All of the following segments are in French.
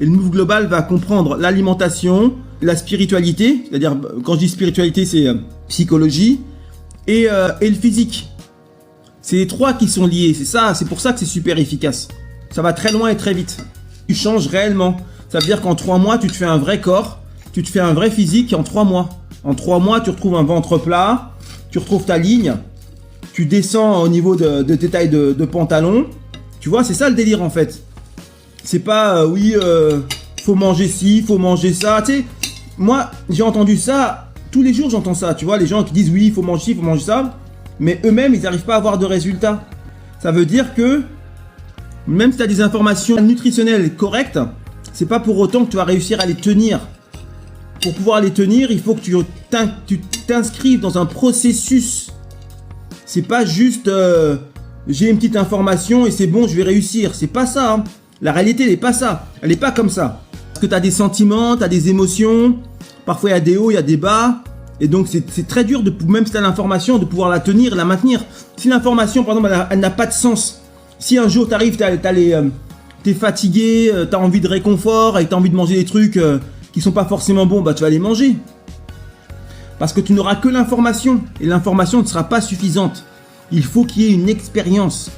Et le Move Global va comprendre l'alimentation, la spiritualité, c'est-à-dire, quand je dis spiritualité, c'est psychologie, et le physique. C'est les trois qui sont liés, c'est pour ça que c'est super efficace. Ça va très loin et très vite. Tu changes réellement. Ça veut dire qu'en 3 mois, tu te fais un vrai corps, tu te fais un vrai physique en 3 mois. En 3 mois, tu retrouves un ventre plat, tu retrouves ta ligne, tu descends au niveau de tes tailles de pantalon. Tu vois, c'est ça le délire en fait. C'est pas, faut manger ci, faut manger ça. Tu sais, moi, j'ai entendu ça, tous les jours j'entends ça. Tu vois, les gens qui disent oui, il faut manger ci, il faut manger ça. Mais eux-mêmes, ils n'arrivent pas à avoir de résultats. Ça veut dire que, même si tu as des informations nutritionnelles correctes, c'est pas pour autant que tu vas réussir à les tenir. Pour pouvoir les tenir, il faut que tu t'inscrives dans un processus. C'est pas juste j'ai une petite information et c'est bon, je vais réussir. C'est pas ça. Hein. La réalité, elle n'est pas ça. Elle n'est pas comme ça. Parce que tu as des sentiments, tu as des émotions. Parfois, il y a des hauts, il y a des bas. Et donc, c'est très dur, même si tu as l'information, de pouvoir la tenir et la maintenir. Si l'information, par exemple, elle n'a pas de sens. Si un jour, tu arrives, t'es fatigué, tu as envie de réconfort et tu as envie de manger des trucs qui sont pas forcément bons, bah tu vas les manger. Parce que tu n'auras que l'information. Et l'information ne sera pas suffisante. Il faut qu'il y ait une expérience.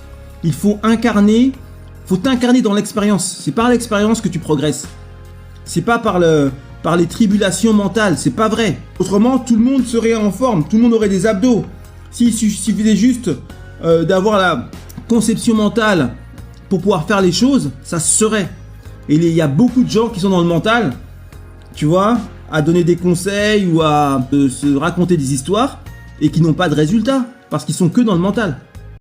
Il faut t'incarner dans l'expérience. C'est par l'expérience que tu progresses. C'est pas par les tribulations mentales. C'est pas vrai. Autrement, tout le monde serait en forme. Tout le monde aurait des abdos. S'il suffisait juste d'avoir la conception mentale pour pouvoir faire les choses, ça se serait. Et il y a beaucoup de gens qui sont dans le mental, tu vois, à donner des conseils ou à se raconter des histoires et qui n'ont pas de résultats parce qu'ils sont que dans le mental.